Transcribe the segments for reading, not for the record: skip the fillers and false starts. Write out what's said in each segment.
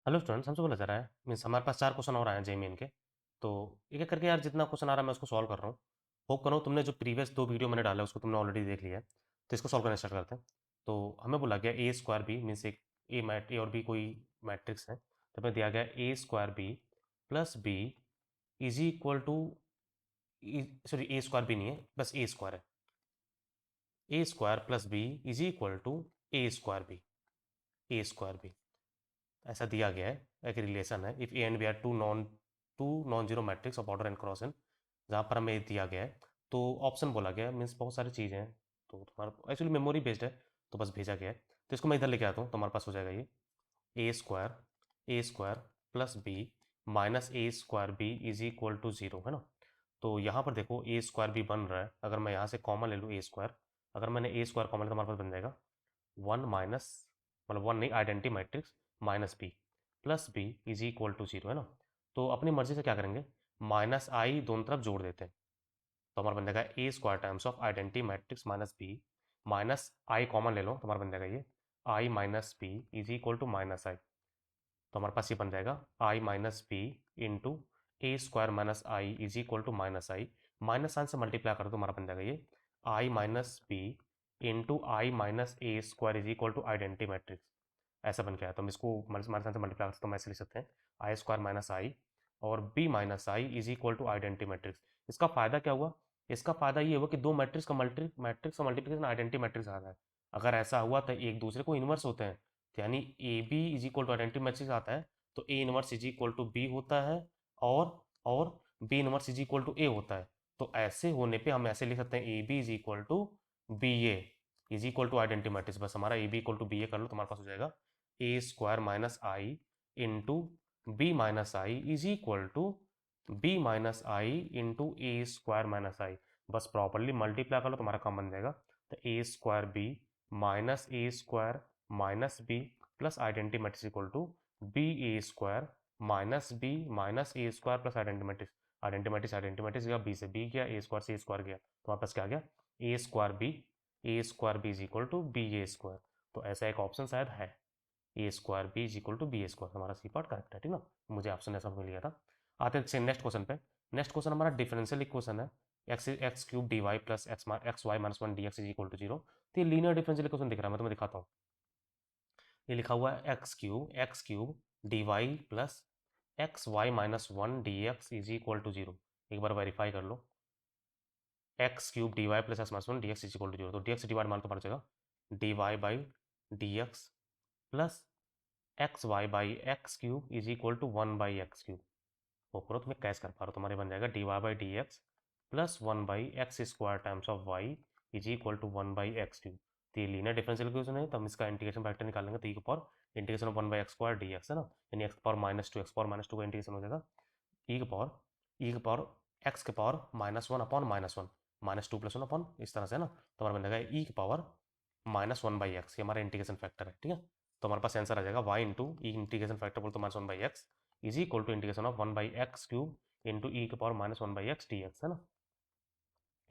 Hello students, हमसे बोला जा रहा है मीन्स हमारे पास 4 क्वेश्चन और आए हैं जेईमेन के। तो एक एक करके यार जितना क्वेश्चन आ रहा है मैं उसको सॉल्व कर रहा हूँ। होप करो तुमने जो प्रीवियस 2 वीडियो मैंने डाला है उसको तुमने ऑलरेडी देख लिया है। तो इसको सॉल्व करना स्टार्ट करते हैं। तो हमें बोला गया ए स्क्वायर बी मीन्स एक ए और बी कोई मैट्रिक्स है। तो हमें दिया गया A square B plus B is equal to, sorry A square B नहीं है, बस ए स्क्वायर है। A square plus B is equal to A square B, A square B ऐसा दिया गया है। एक रिलेशन है, if A and B are two non zero matrix of order n cross n, जहाँ पर हमें दिया गया है। तो ऑप्शन बोला गया है मीन्स बहुत सारी चीज़ें हैं। तो तुम्हारा एक्चुअली मेमोरी बेस्ड है, तो बस भेजा गया है। तो इसको मैं इधर लेके आता हूँ, तो हमारे पास हो जाएगा ये A square plus B minus A square B is equal to zero, है ना। तो यहाँ पर देखो ए स्क्वायर बी बन रहा है, अगर मैं यहाँ से कॉमन ले लूँ ए स्क्वायर, अगर मैंने ए स्क्वायर कॉमन लिया तो हमारे पास बन जाएगा वन माइनस, मतलब वन नहीं, identity matrix minus B plus B is equal to zero, है ना। तो अपनी मर्जी से क्या करेंगे, माइनस आई दोनों तरफ जोड़ देते हैं। तो हमारा बन जाएगा A square times of identity matrix minus B, minus I common ले लो तो हमारा बन जाएगा ये I minus B is equal to minus I. तो हमारे पास ये बन जाएगा I minus B into A square minus I is equal to minus I. Minus sign से मल्टीप्लाई करो तो हमारा बन जाएगा ये I minus B into I minus A square is equal to identity matrix. ऐसा बन के आया, तो हम इसको माइनस साइन से मल्टीप्लाई करते तो हम ऐसे लिख सकते हैं आई स्क्वायर माइनस आई और b minus I is equal to identity matrix. इसका फायदा क्या हुआ, इसका फायदा ये हुआ कि दो मैट्रिक्स का मल्टीप्लिकेशन आइडेंटिटी मैट्रिक्स आता है। अगर ऐसा हुआ तो एक दूसरे को इन्वर्स होते हैं, तो यानी A B is equal to identity matrix आता है तो A inverse is equal to B होता है, और B inverse is equal to A होता है। तो ऐसे होने पे हम ऐसे लिख सकते हैं A B is equal to B A is equal to identity matrix. बस हमारा A B equal to B A कर लो तो हमारे पास हो जाएगा A square minus I into B minus I is equal to B minus I into A square minus I. बस प्रॉपरली मल्टीप्लाई कर लो तो हमारा काम बन जाएगा। तो A square B minus A square minus B plus identity matrix equal to B A square minus B minus A square plus identity matrix गया, बी से बी गया, ए स्क्वायर से ए स्क्वायर गया, तो हमारे पास क्या आ गया A square B is equal to B A square. तो ऐसा एक ऑप्शन शायद है, A square B is equal to B A square. हमारा सी पार्ट करेक्ट है, ठीक ना। मुझे ऑप्शन ऐसा मिल गया था। आते हैं नेक्स्ट क्वेश्चन पे। नेक्स्ट क्वेश्चन हमारा डिफरेंशियल इक्वेशन है, x cube d y plus x y minus one d x is equal to zero. तो ये लीनियर डिफरेंशियल इक्वेशन दिख रहा है, मैं तुम्हें दिखाता हूँ। ये लिखा हुआ है x cube d y plus x y minus one d x is equal to zero. एक बार वेरीफाई कर लो, x cube d y plus x minus one d x is equal to zero. तो डी एक्स डिवाइड मान तो पड़ जाएगा d y by d x plus x y by x cube is equal to one by x cube. वो करो तुम्हें cash कर पा रहे हो, तुम्हारे बन जाएगा d y by d x plus one by x square times of y is equal to one by x cube. तो ये लीनियर डिफरेंशियल इक्वेशन है, तो हम इसका इंटीग्रेशन फैक्टर निकालेंगे तो ई के power integration of one by x square d x, है ना। यानी x power minus two, x power minus two का इंटीग्रेशन हो जाएगा ई के पावर एक्स के power minus one upon minus one, minus two plus one upon इस तरह से, है ना। तो हमारा बन जाएगा ई के power minus one by x, ये हमारा इंटीग्रेशन फैक्टर है, ठीक है। तो हमारे पास आंसर आ जाएगा y into e integration factor बोल तो minus one by x is equal to integration of one by x cube into e के power minus one by x d x, है ना,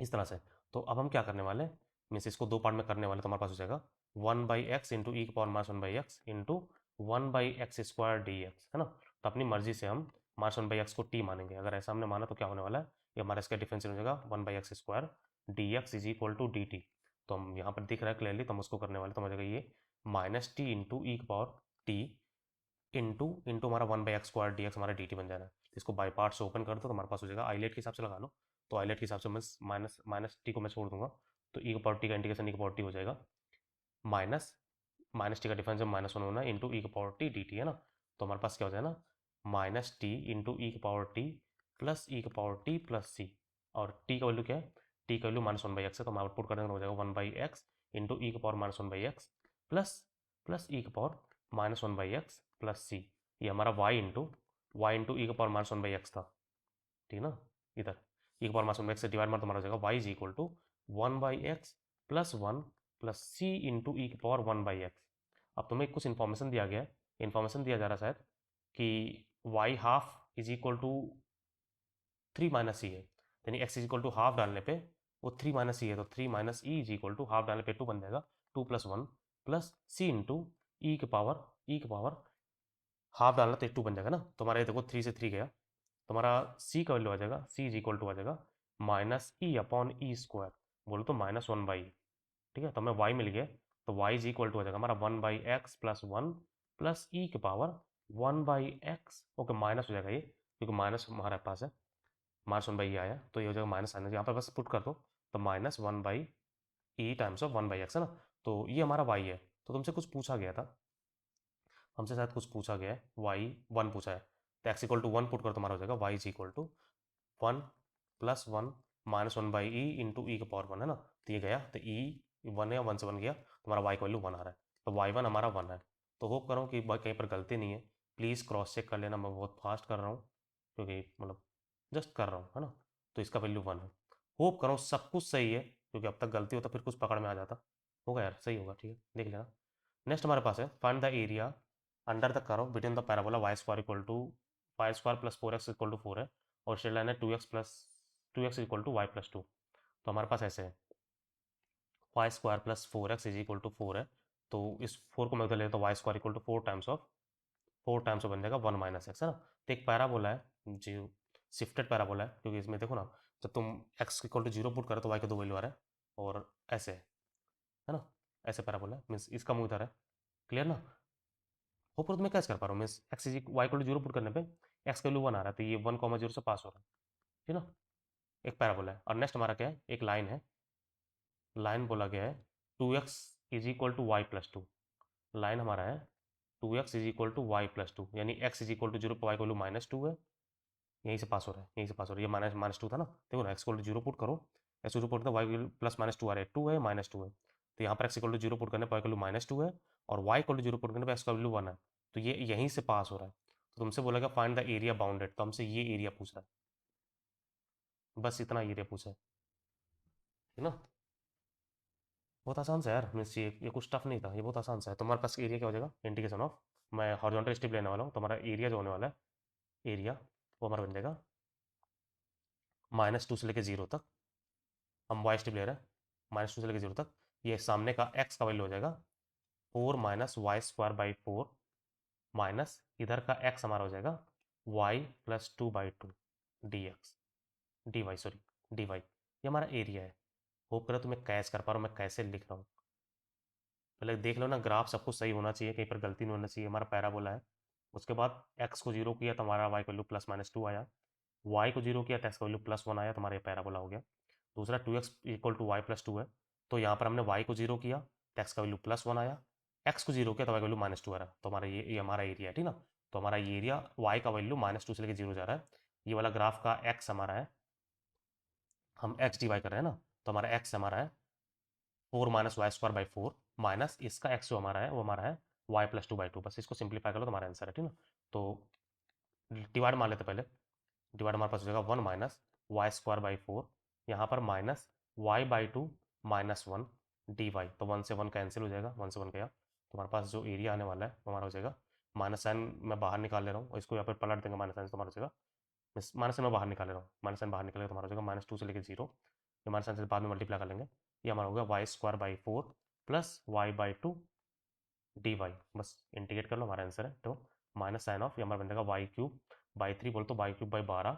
इस तरह से। तो अब हम क्या करने वाले, मीन्स इसको दो पार्ट में करने वाले, तो हमारे पास हो जाएगा one by x into e के power minus one by x into one by x square d x, है ना। तो अपनी मर्जी से हम माइनस वन बाई एक्स को टी मानेंगे। अगर ऐसा हमने माना तो क्या होने वाला है, ये हमारा इसका डिफरेंशियल हो जाएगा one by x square d x is equal to d t. तो हम यहाँ पर दिख रहा है क्लियरली, तो हम उसको करने वाले, तो हो जाएगा ये माइनस टी इंटू ई के पावर टी इंटू इंटू हमारा one by x square d x हमारा डी टी बन जाना है। इसको बाई पार्ट से ओपन कर दो तो हमारे पास हो जाएगा, आईलेट के हिसाब से लगा लो, तो आईलेट के हिसाब से मैं माइनस माइनस टी को मैं छोड़ दूंगा, तो ई के पावर टी का इंटीग्रेशन ई के पावर टी हो जाएगा माइनस माइनस टी का डिफरेंस जब माइनस वन होना है इंटू ई के पावर टी डी टी, है ना। तो हमारे पास क्या हो जाए ना, माइनस टी इंटू ई के पावर टी प्लस ई के पावर टी प्लस सी। और टी का वैल्यू क्या है, टी का value minus one by x है, तो हम आउटपुट कर देंगे तो हो जाएगा one by x into e के power minus one by x plus plus e के power minus one by x plus C. ये हमारा वाई इंटू ई के power minus one by x था, ठीक है ना। इधर ई के power minus one by x से डिवाइड मार तो हमारा हो जाएगा Y is equal to one by x plus one plus C into e की पावर वन बाई एक्स। अब तुम्हें कुछ इन्फॉर्मेशन दिया गया है, इन्फॉर्मेशन दिया जा रहा है शायद कि y half is equal to three minus C है, यानी x is equal to half डालने पे वो थ्री माइनस सी है, तो three minus e is equal to half डालने पे टू बन जाएगा, two plus one plus C into e के पावर हाफ डालना तो 2 बन जाएगा ना। तुम्हारा ये देखो 3 से 3 गया, तुम्हारा सी का वैल्यू आ जाएगा, सी इज इक्वल टू आ जाएगा माइनस ई अपॉन ई स्क्वायर, बोलो तो -1/। ठीक है, तो हमें y मिल गया, तो y इज इक्वल टू आ जाएगा हमारा 1/x प्लस 1 प्लस ई के पावर 1/x। ओके, माइनस हो जाएगा ये, क्योंकि माइनस हमारे पास है, -1/e आया, तो ये हो जाएगा माइनस साइन, यहाँ पर बस पुट कर दो, तो -1/e टाइम्स ऑफ 1/x है ना। तो ये हमारा y है। तो तुमसे कुछ पूछा गया था, हमसे शायद कुछ पूछा गया है, y 1 पूछा है, तो x इक्वल टू 1 पुट कर, तुम्हारा हो जाएगा y is equal to 1 plus 1 -1/e into e का पावर 1 है ना। तो ये गया, तो ई 1 है, 1 से 1 गया, तुम्हारा y का वैल्यू 1 आ रहा है, तो y1 हमारा 1 है। तो होप करो कि कहीं पर गलती नहीं है, प्लीज़ क्रॉस चेक कर लेना, मैं बहुत फास्ट कर रहा हूँ, क्योंकि मतलब जस्ट कर रहा हूँ है ना। तो इसका वैल्यू 1 है, होप करो सब कुछ सही है, क्योंकि अब तक गलती होता फिर कुछ पकड़ में आ जाता। होगा यार, सही होगा, ठीक है, देख लेना। नेक्स्ट हमारे पास है find the area under the curve between the parabola y square equal to y square plus 4x equal to 4 है, और स्ट्रेट लाइन है 2x equal to y plus 2। तो हमारे पास ऐसे है, y square plus 4x is equal to 4 है, तो इस 4 को मैं उधर ले लेता हूँ, y square equal to 4 times of बन जाएगा 1 माइनस एक्स है ना। तो एक पैराबोला है जो शिफ्टेड पैराबोला है, क्योंकि इसमें देखो ना, जब तुम x इक्वल टू 0 पुट करो तो y का 2 वैल्यू आ रहा है, और ऐसे है ना, ऐसे पैराबोला है, मीन्स इसका मुंह इधर है, क्लियर ना। होप तो मैं कैसे कर पा रहा हूँ, means x is y equal to 0 put करने पे एक्स का वैल्यू 1 आ रहा है, तो ये 1,0 से पास हो रहा है, ठीक है ना। एक पैराबोला है, और नेक्स्ट हमारा क्या है, एक लाइन है, लाइन बोला गया है 2x is equal to y plus 2। Line हमारा है 2x is equal to y plus 2, यानी x इज इक्वल टू 0 पर वाई वैल्यू -2 है, यहीं से पास हो रहा है, यहीं से पास हो रहा है, ये माइनस माइनस टू था ना, देखो ना, एक्स इक्वल टू 0 पुट करो, एक्स 0 पुट वाई प्लस -2 आ रहा है, 2 है -2 है, तो यहाँ पर एक्स इक्वल टू 0 पुट करने पर वाई वैल्यू -2 है, और वाई इक्वल टू 0 पुट करने पर एक्स का वैल्यू 1 है, तो ये यहीं से पास हो रहा है। तो तुमसे बोला गया फाइंड द एरिया बाउंडेड, तो हमसे ये एरिया पूछ रहा है, बस इतना एरिया पूछा है, ठीक ना। बहुत आसान सा है यार, मीन्स ये कुछ टफ नहीं था, ये बहुत आसान सा है। तुम्हारे पास एरिया क्या हो जाएगा, इंटीग्रेशन ऑफ, मैं हॉरिजॉन्टल स्टेप लेने वाला हूँ, तुम्हारा एरिया जो होने वाला है, एरिया वो हमारा बन जाएगा -2 से लेकर 0 तक, हम वाई स्टेप ले रहे हैं, -2 से लेकर 0 तक, ये सामने का एक्स का वैल्यू हो जाएगा 4 minus y square by 4, minus इधर का एक्स हमारा हो जाएगा y plus 2/2 d x, d y, sorry, d y, ये हमारा एरिया है। होप करो तुम्हें कैश कर पा रहा हूँ, मैं कैसे लिख रहा हूँ, पहले देख लो ना, ग्राफ सब कुछ सही होना चाहिए, कहीं पर गलती नहीं होना चाहिए। हमारा पैराबोला है, उसके बाद एक्स को 0 किया तो हमारा वाई वैल्यू +-2 आया, वाई को 0 किया तो एक्स का वैल्यू +1 आया, तो हमारा ये पैराबोला हो गया। दूसरा 2x equal to y plus 2 है, तो यहाँ पर हमने y को 0 किया तो x का वैल्यू +1 आया, x को 0 किया तो y का वैल्यू -2 आ रहा है, तो हमारा ये हमारा एरिया है, ठीक ना। तो हमारा ये एरिया y का वैल्यू -2 से लेकर 0 जा रहा है, ये वाला ग्राफ का x हमारा है, हम x डी वाई कर रहे हैं ना, तो हमारा x हमारा है 4 minus y square by 4, minus इसका x जो हमारा है वो हमारा है y प्लस 2/2, बस इसको सिंप्लीफाई कर लो तो हमारा आंसर है, ठीक ना। तो डिवाइड मान लेते पहले, डिवाइड हमारे पास हो जाएगा 1 माइनस वाई स्क्वायर बाई 4, यहाँ पर माइनस y/2 -1 डी वाई, तो 1 से 1 कैंसिल हो जाएगा, 1 से 1 गया, तो हमारे पास जो एरिया आने वाला है वो हमारा हो जाएगा, माइनस साइन मैं बाहर निकाल ले रहा हूँ, और इसको यहाँ पर पलट देंगे, माइनस साइन तो हमारा हो जाएगा, माइनस साइन मैं बाहर निकाल ले रहा हूँ, माइनस साइन बाहर निकलेगा तो हमारा हो जाएगा -2 से लेकर 0, ये माइनस साइन से बाद में मल्टीप्लाई कर लेंगे, ये हमारा होगा y square by 4 plus y/2 d y, बस इंटीग्रेट कर लो, हमारा आंसर है। तो माइनस साइन ऑफ ये हमारा बन जाएगा y³ बाई 3, बोल तो y³ by 12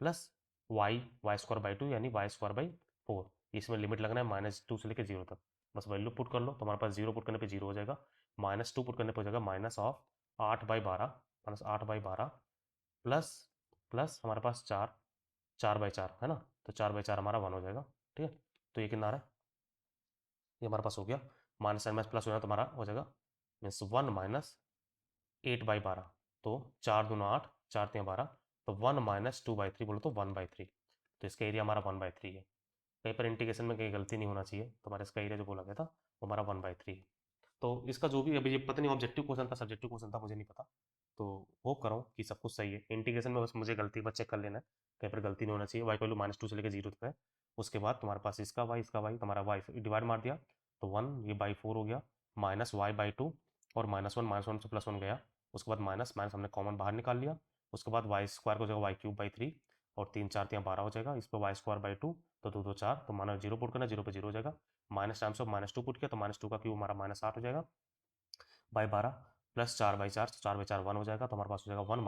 plus y square by 2, यानी वाई स्क्वायर बाई 4, इसमें लिमिट लगना है -2 से लेकर 0 तक, बस वैल्यू पुट कर लो, तो हमारे पास 0 पुट करने पे 0 हो जाएगा, -2 पुट करने पर हो जाएगा माइनस ऑफ 8/12, -8/12 प्लस प्लस हमारे पास 4/4 है ना, तो 4/4 हमारा 1 हो जाएगा, ठीक है। तो ये कितना आ रहा है, ये हमारे पास हो गया, माइनस साइन माइनस प्लस हो जाए तो हमारा हो जाएगा मीन्स 1 माइनस 8/12, तो 4×2 = 8, 4×3 = 12, तो 1 माइनस 2/3 बोलो तो 1/3, तो इसका एरिया हमारा 1/3 है। कहीं पर इंटीग्रेशन में कहीं गलती नहीं होना चाहिए, तो हमारा इसका एरिया जो बोला गया था वो हमारा 1/3 है। तो इसका जो भी अभी ये पता नहीं ऑब्जेक्टिव क्वेश्चन था सब्जेक्टिव क्वेश्चन था, मुझे नहीं पता, तो होप करो कि सब कुछ सही है। इंटीग्रेशन में बस मुझे गलती पर चेक कर लेना है, कहीं पर गलती नहीं होना चाहिए। वाई वैल्यू -2 से लेकर 0 तक है, उसके बाद तुम्हारे पास इसका वाई तुम्हारा वाई डिवाइड मार दिया, तो 1 ये बाई 4 हो गया, माइनस y/2, और -1 से +1 गया, उसके बाद माइनस माइनस हमने कॉमन बाहर निकाल लिया, उसके बाद वाई स्क्वायर को हो जाएगा y³ बाई 3, और 3×4 = 12 हो जाएगा, इस पर वाई स्क्वायर बाई 2, तो 2 2 4, तो माना 0 पुट करना, 0 पे 0 हो जाएगा, माइनस टाइम्स ऑफ -2 पुट किया तो -2 का क्यूब हमारा -8 हो जाएगा बाई 12, प्लस 4/4, तो 4/4 1 हो जाएगा, तो हमारे पास हो जाएगा 1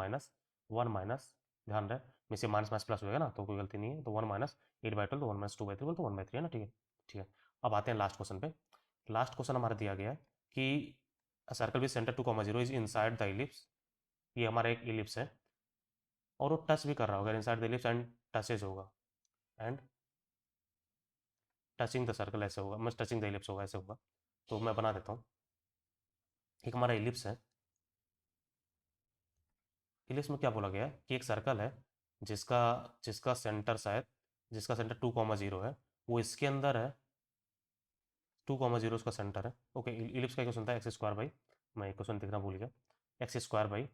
माइनस, ध्यान रहे में से माइनस माइनस प्लस हो जाएगा ना, तो कोई गलती नहीं है, तो 1 - 8/12, तो 1 - 2/3, तो 1/3 है ना, ठीक है। ठीक है, अब आते हैं लास्ट क्वेश्चन पे। लास्ट क्वेश्चन हमारा दिया गया है कि circle with centre 2,0 is inside the ellipse. ये हमारा एक इलिप्स है और वो टच भी कर रहा होगा inside the ellipse and touches होगा, एंड टचिंग द सर्कल ऐसे होगा, मैं टचिंग द इलिप्स होगा, ऐसे होगा। तो मैं बना देता हूँ। एक हमारा इलिप्स है, इलिप्स में क्या बोला गया है कि एक सर्कल है जिसका जिसका सेंटर शायद जिसका सेंटर 2,0 है, वो इसके अंदर है। 2,0 उसका सेंटर है। ओके, इलिप्स का क्वेश्चन था x² बाई, मैं क्वेश्चन देखना भूल गया, x² by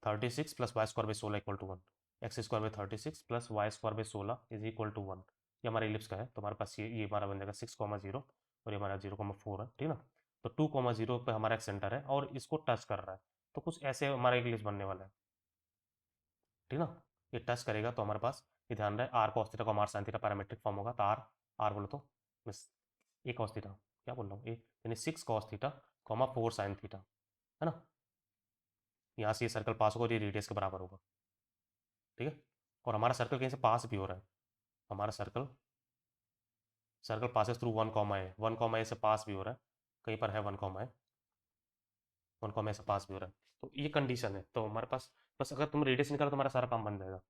36 plus y² by 16 equal to 1। x² by 36 plus y² by 16 is equal to 1। ये हमारा इलिप्स का है, तो हमारे पास ये हमारा बन जाएगा 6,0 और ये हमारा 0,4 है, ठीक है ना। तो 2,0 पे हमारा एक सेंटर है और इसको टच कर रहा है, तो कुछ ऐसे हमारा एक इलिप्स बनने वाला है, ठीक है ना। ये टच करेगा तो हमारे पास, ये ध्यान रहे, आर कॉस थीटा को हमारा साइन थीटा पैरामेट्रिक फॉर्म होगा, तो आर आर बोलो तो मिस ए कॉस थीटा, क्या बोल रहा हूँ, ए यानी 6 cos थीटा, 4 sin थीटा, है ना। यहाँ से ये सर्कल पास होगा और ये रेडियस के बराबर होगा, ठीक है। और हमारा सर्कल कहीं से पास भी हो रहा है, हमारा सर्कल सर्कल पासेस थ्रू 1, 1, से पास भी हो रहा है, कहीं पर है 1, से पास भी हो रहा है, तो ये कंडीशन है। तो हमारे पास बस अगर तुम रेडियस निकालो तो हमारा सारा काम बन जाएगा।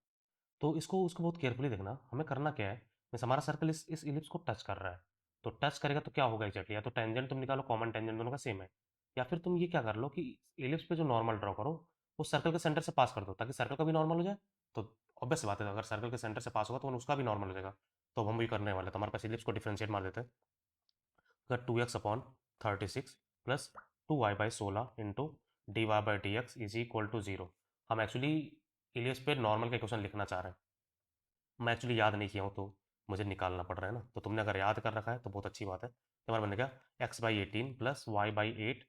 तो इसको उसको बहुत केयरफुली देखना, हमें करना क्या है, जैसे हमारा सर्कल इस इलिप्स को टच कर रहा है, तो टच करेगा तो क्या होगा एग्जैक्टली, या तो टेंजेंट तुम निकालो, कॉमन टेंजेंट दोनों का सेम है, या फिर तुम ये क्या कर लो कि इलिप्स पे जो नॉर्मल ड्रॉ करो वो सर्कल के सेंटर से पास कर दो, ताकि सर्कल का भी नॉर्मल हो जाए। तो ऑब्वियस बात है, अगर सर्कल के सेंटर से पास होगा तो उसका भी नॉर्मल हो जाएगा। तो अब हम भी करने वाले, तो हमारे पास इलिप्स को डिफ्रेंशिएट मार देते हैं। अगर 2x/36 plus 2y/16 into dy/dx is equal to 0। हम एक्चुअली इलिप्स पे नॉर्मल का इक्वेशन लिखना चाह रहे हैं, मैं एक्चुअली याद नहीं किया हूँ, तो मुझे निकालना पड़ रहा है ना। तो तुमने अगर याद कर रखा है तो बहुत अच्छी बात है। तो हमारा बनेगा x/18 plus y/8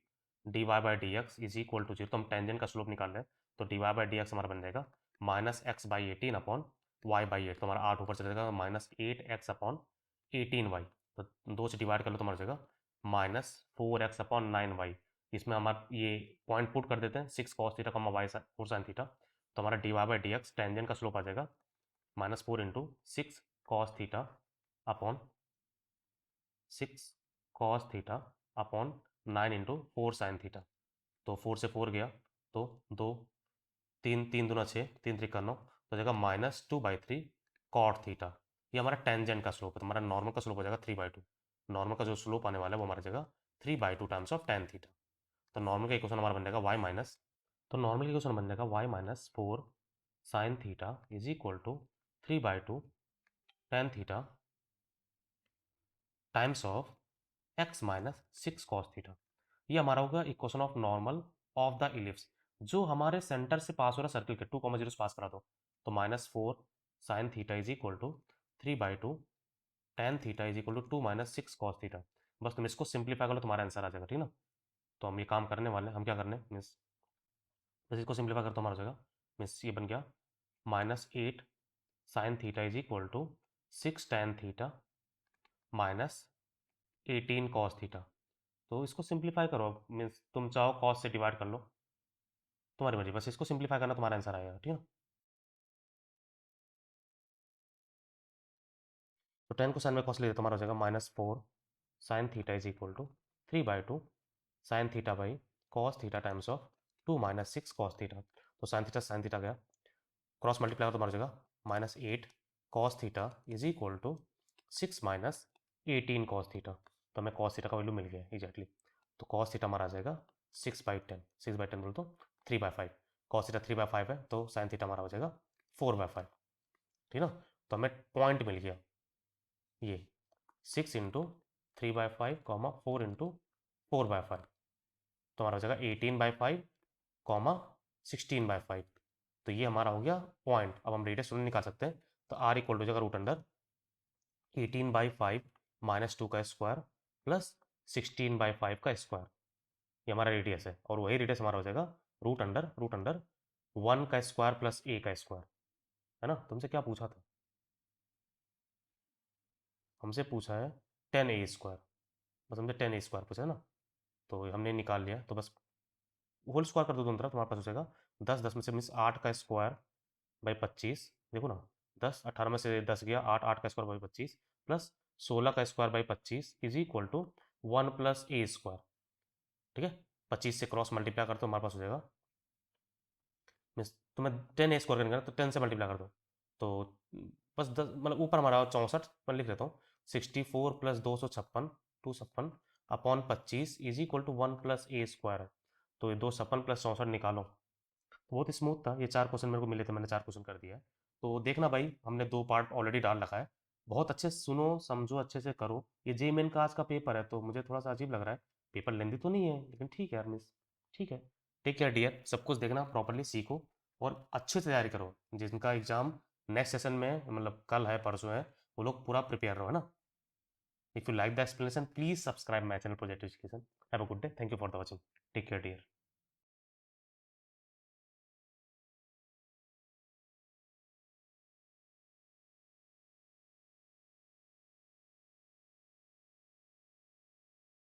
dy/dx is equal to 0। तो हम टेंजेंट का स्लोप निकाल रहे हैं, तो dy/dx हमारा बन जाएगा -x/18 अपॉन y/8, तो हमारा 8 ऊपर चले जाएगा, -8x/18y। तो 2 से डिवाइड कर लो तो मर जाएगा -4x/9y। इसमें हमारा ये पॉइंट पुट कर देते हैं, 6 cos theta y 4 sin theta, तो हमारा dy/dx टेंजेंट का स्लोप आ जाएगा -4 into 6 cos theta upon 6 cos theta upon 9 into 4 sin theta. तो 4 से 4 गया, तो 2, 3 3 दूना 6, 3 3 9, तो हो जाएगा -2/3 cot थीटा। ये हमारा टेंजेंट का स्लोप है, तो हमारा नॉर्मल का स्लोप हो जाएगा 3/2। नॉर्मल का जो स्लोप आने वाला है वो हमारा जाएगा 3/2 टाइम्स ऑफ tan थीटा। तो नॉर्मल का इक्वेशन हमारा बन जाएगा y माइनस, तो नॉर्मल का इक्वेशन बन जाएगा y-4 sin theta is equal to 3/2 tan theta times of x - 6 cos theta. ये हमारा होगा equation of normal of the ellipse, जो हमारे सेंटर से पास हो रहा सर्कल के 2,0 से पास करा दो। तो -4 sin theta is equal to 3/2 tan theta is equal to 2 - 6 cos theta. बस तुम इसको सिंप्लीफाई कर लो, तुम्हारा आंसर आ जाएगा, ठीक ना। तो हम ये काम करने वाले हैं, हम क्या करने मीन्स, बस इसको सिंप्लीफाई कर तो हमारा हो जाएगा, मीन्स ये बन गया -8 sin theta is equal to 6 tan theta -18 cos theta. तो इसको सिंप्लीफाई करो, मीन्स तुम चाहो कॉस से डिवाइड कर लो, तुम्हारी मर्जी, बस इसको सिंप्लीफाई करना, तुम्हारा आंसर आएगा, ठीक है। तो 10 को साइन में कॉस ले तुम्हारा हो जाएगा -4 sin theta is equal to 3/2 sin थीटा/cos theta times of 2 - 6 cos theta. तो साइन थीटा गया, क्रॉस मल्टीप्लाई तो तुम्हारा हो जाएगा -8 cos theta is equal to 6 - 18 cos theta. तो हमें cos थीटा का वैल्यू मिल गया एग्जैक्टली। तो cos थीटा हमारा आ जाएगा 6/10, 6/10 बोल तो 3/5, cos थीटा 3/5 है, तो साइन थीटा हमारा हो जाएगा 4/5, ठीक है ना। तो हमें पॉइंट मिल गया ये 6 × 3/5, 4 × 4/5, तो हमारा हो जाएगा 18/5, 16/5। तो ये हमारा हो गया पॉइंट। अब हम रेडियस निकाल सकते हैं, तो आर इक्वल हो जाएगा √अंडर 18/5 -2 का स्क्वायर प्लस 16/5 का स्क्वायर। ये हमारा रेडियस है, और वही रेडियस हमारा हो जाएगा √अंडर 1 का स्क्वायर प्लस a का स्क्वायर, है ना। तुमसे क्या पूछा था, हमसे पूछा है 10a स्क्वायर, बस हमसे 10a स्क्वायर पूछा है ना, तो हमने निकाल लिया। तो बस होल स्क्वायर कर दो दोनों तरफ, तुम्हारे पास हो जाएगा 10, 10 में से मीन्स 8 का स्क्वायर बाई 25, देखो ना 10, 18 में से 10 गया 8, 8 का स्क्वायर बाई 25 प्लस 16 का square by 25 is equal to 1 plus a square. ठीक है, 25 से क्रॉस मल्टीप्लाई करते हो हमारे पास हो जाएगा, मीन्स तुम्हें 10 ए स्क्वायर करना है तो 10 से मल्टीप्लाई कर दो, तो बस 10 मतलब ऊपर हमारा 64 मैं लिख लेता हूँ, 64 plus 256 256 upon 25 is equal to 1 plus a square. तो ये 256 प्लस 64 निकालो, तो बहुत स्मूथ था। ये 4 क्वेश्चन मेरे को मिले थे, मैंने 4 क्वेश्चन कर दिया है। तो देखना भाई, हमने 2 पार्ट ऑलरेडी डाल रखा है, बहुत अच्छे से सुनो समझो अच्छे से करो। ये जे मेन का आज का पेपर है तो मुझे थोड़ा सा अजीब लग रहा है, पेपर लेंदी तो नहीं है लेकिन ठीक है यार मिस, ठीक है। टेक केयर डियर, सब कुछ देखना, प्रॉपरली सीखो और अच्छे से तैयारी करो। जिनका एग्जाम नेक्स्ट सेशन में मतलब कल है परसों है, वो लोग पूरा प्रिपेयर रहो, है ना। If you like the explanation please subscribe my channel project education. Have a good day, thank you for the watching, take care dear.